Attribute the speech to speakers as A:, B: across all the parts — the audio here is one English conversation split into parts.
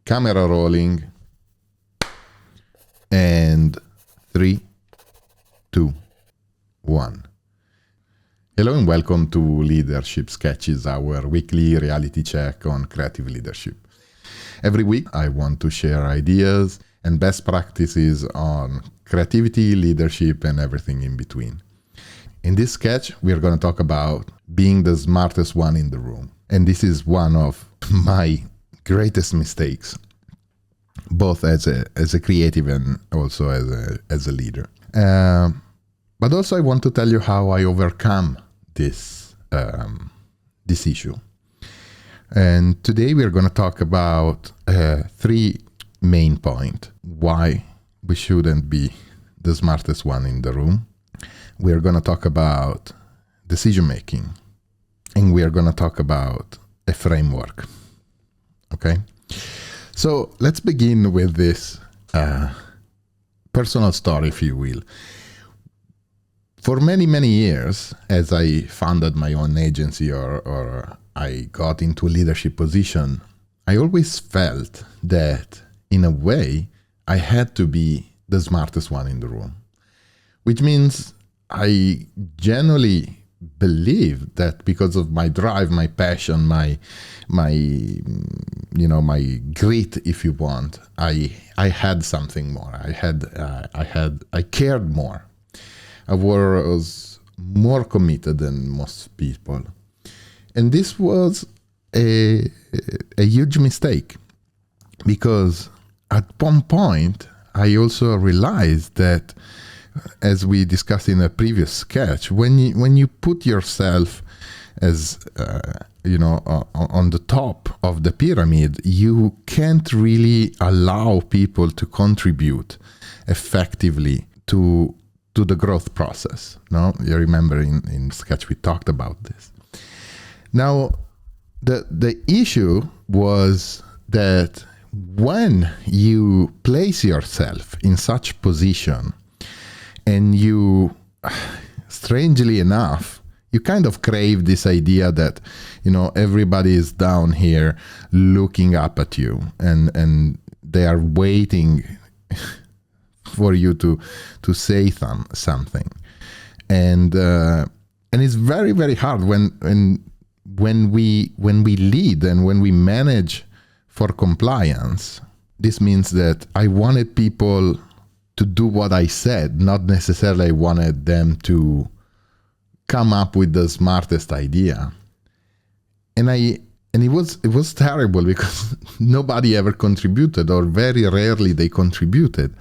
A: Camera rolling. And 3, 2, 1. Hello and welcome to Leadership Sketches, our weekly reality check on creative leadership. Every week I want to share ideas and best practices on creativity, leadership, and everything in between. In this sketch, we're going to talk about being the smartest one in the room. And this is one of my greatest mistakes, both as a creative and also as a leader. But also I want to tell you how I overcome this issue. And today we're going to talk about 3 main points why we shouldn't be the smartest one in the room. We're going to talk about decision making, and we are going to talk about a framework. Okay? So let's begin with this personal story, if you will. For many, many years, as I founded my own agency or I got into a leadership position, I always felt that, in a way, I had to be the smartest one in the room. Which means I genuinely believe that because of my drive, my passion, my grit, if you want, I had something more. I cared more. I was more committed than most people. And this was a huge mistake, because at one point I also realized that, as we discussed in a previous sketch, when you put yourself as on the top of the pyramid, you can't really allow people to contribute effectively to the growth process. No, you remember in sketch we talked about this. Now, the issue was that when you place yourself in such position, and you, strangely enough, you kind of crave this idea that, everybody is down here looking up at you, and they are waiting for you to say something. And it's very, very hard when we lead and when we manage for compliance. This means that I wanted people to do what I said, not necessarily I wanted them to come up with the smartest idea. And it was terrible, because nobody ever contributed, or very rarely they contributed.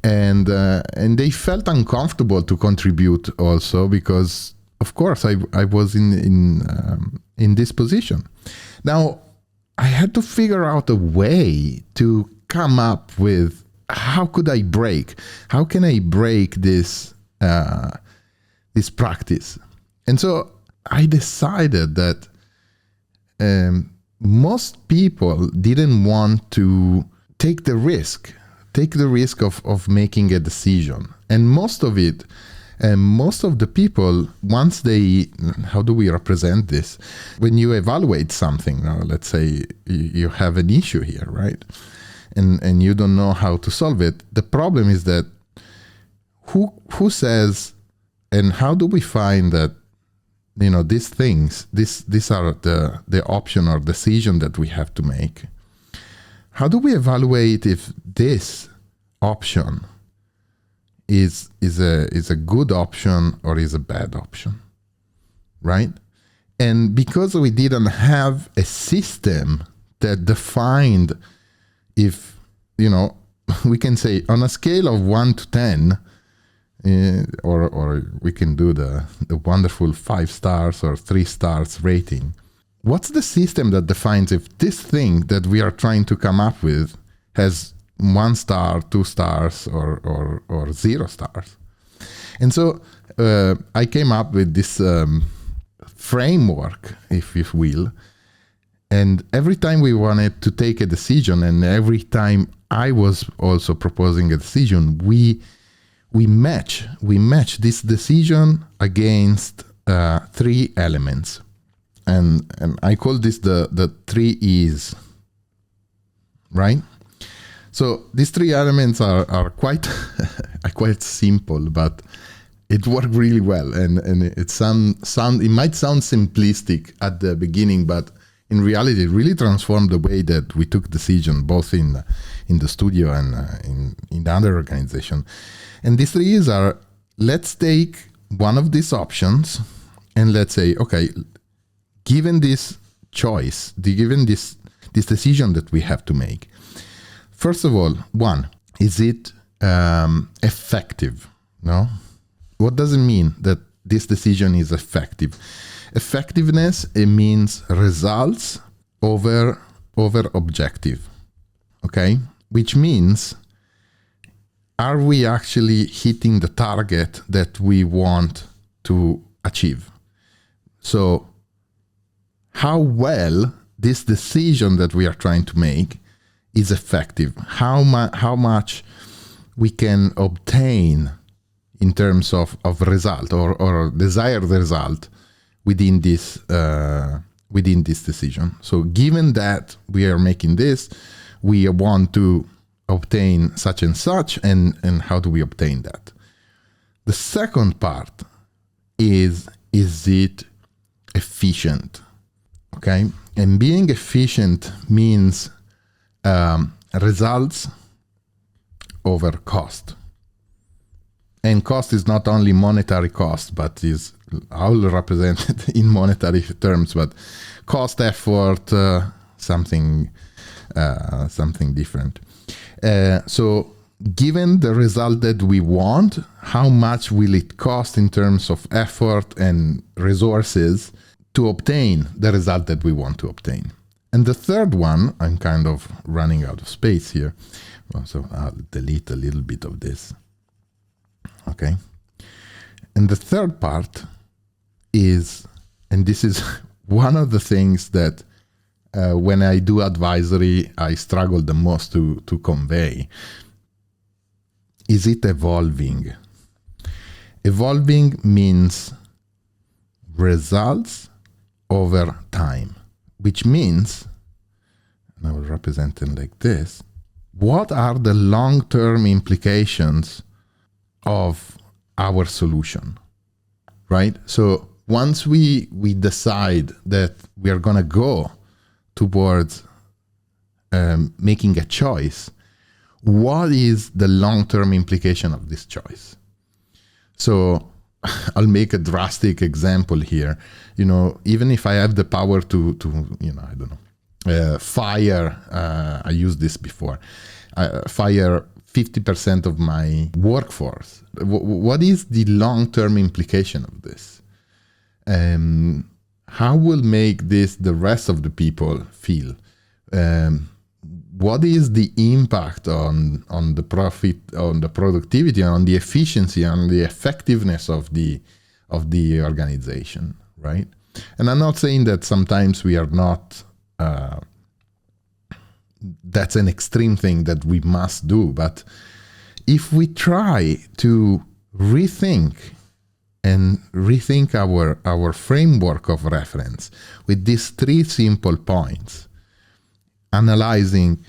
A: And they felt uncomfortable to contribute also, because of course I was in this position. Now I had to figure out a way to come up with, how can I break this practice? And so I decided that most people didn't want to take the risk of making a decision. And most of the people, once how do we represent this? When you evaluate something, let's say you have an issue here, right? And you don't know how to solve it. The problem is that who says, and how do we find that, these things, these are the option or decision that we have to make. How do we evaluate if this option is a good option or is a bad option, right? And because we didn't have a system that defined, if, we can say on a scale of 1 to 10, or we can do the wonderful 5 stars or 3 stars rating. What's the system that defines if this thing that we are trying to come up with has 1 star, 2 stars, or 0 stars? And so I came up with this framework, if you will. And every time we wanted to take a decision, and every time I was also proposing a decision, we match this decision against 3 elements. And I call this the 3 E's. right? So these three elements are quite are quite simple, but it worked really well, and it it might sound simplistic at the beginning, but in reality, it really transformed the way that we took decision, both in the studio and in the other organization. And these three are: let's take one of these options, and let's say, okay, given this choice, given this decision that we have to make, first of all, one, is it effective? No. What does it mean that this decision is effective? Effectiveness, it means results over objective, okay? Which means, are we actually hitting the target that we want to achieve? So how well this decision that we are trying to make is effective, how much we can obtain in terms of result or desired result within this decision. So given that we are making this, we want to obtain such and such, and how do we obtain that? The second part is it efficient? Okay, and being efficient means results over cost. And cost is not only monetary cost, but is all represented in monetary terms, but cost, effort, something different. So given the result that we want, how much will it cost in terms of effort and resources to obtain the result that we want to obtain? And the third one, I'm kind of running out of space here, so I'll delete a little bit of this. Okay. And the third part is, and this is one of the things that when I do advisory, I struggle the most to convey. Is it evolving? Evolving means results over time, which means, and I will represent it like this, what are the long-term implications of our solution, right? So once we decide that we are going to go towards making a choice, what is the long-term implication of this choice? So I'll make a drastic example here. You know, even if I have the power to I don't know, fire, I used this before, fire 50% of my workforce. What is the long-term implication of this? How will make this the rest of the people feel? What is the impact on the profit, on the productivity, on the efficiency, on the effectiveness of the organization, right? And I'm not saying that sometimes we are not. That's an extreme thing that we must do. But if we try to rethink our framework of reference with these three simple points, analyzing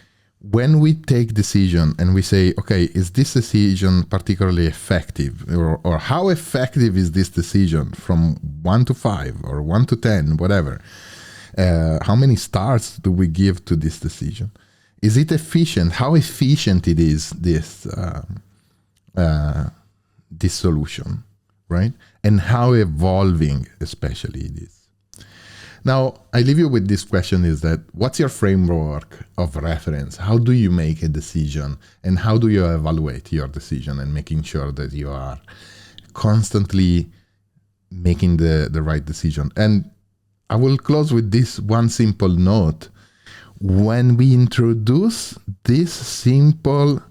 A: when we take decision and we say, okay, is this decision particularly effective, or how effective is this decision from 1 to 5 or 1 to 10, whatever. How many stars do we give to this decision? Is it efficient? How efficient it is, this solution, right? And how evolving especially it is. Now, I leave you with this question: is that what's your framework of reference? How do you make a decision, and how do you evaluate your decision and making sure that you are constantly making the right decision? And I will close with this one simple note. When we introduce this simple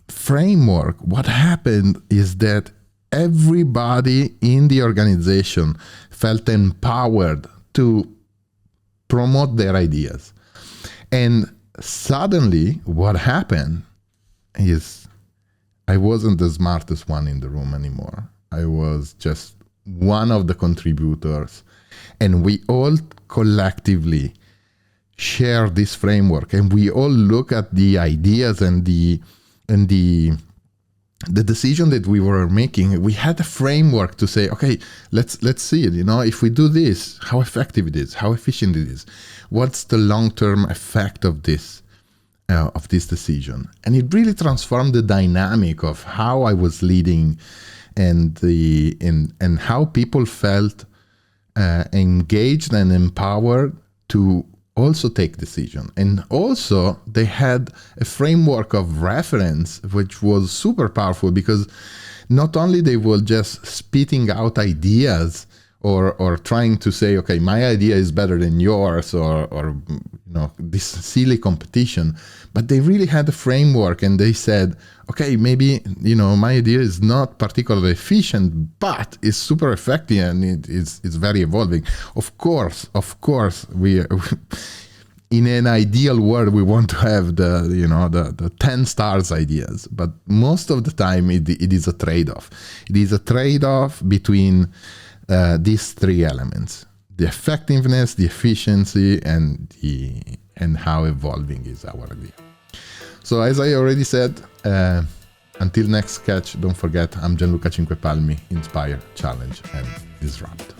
A: framework, what happened is that everybody in the organization felt empowered to promote their ideas. And suddenly what happened is I wasn't the smartest one in the room anymore. I was just one of the contributors, and we all collectively share this framework, and we all look at the ideas and the decision that we were making, we had a framework to say, okay, let's see it. If we do this, how effective it is, how efficient it is, what's the long-term effect of this decision. And it really transformed the dynamic of how I was leading, and how people felt engaged and empowered to also take decision. And also they had a framework of reference which was super powerful, because not only they were just spitting out ideas or trying to say, okay, my idea is better than yours, or this silly competition, but they really had a framework, and they said, okay, maybe my idea is not particularly efficient, but it's super effective, and it's very evolving. Of course, we in an ideal world, we want to have the 10 stars ideas, but most of the time it is a trade-off. It is a trade-off between these three elements: the effectiveness, the efficiency, and how evolving is our idea. So as I already said, until next sketch, don't forget, I'm Gianluca Cinquepalmi. Inspire, challenge, and disrupt.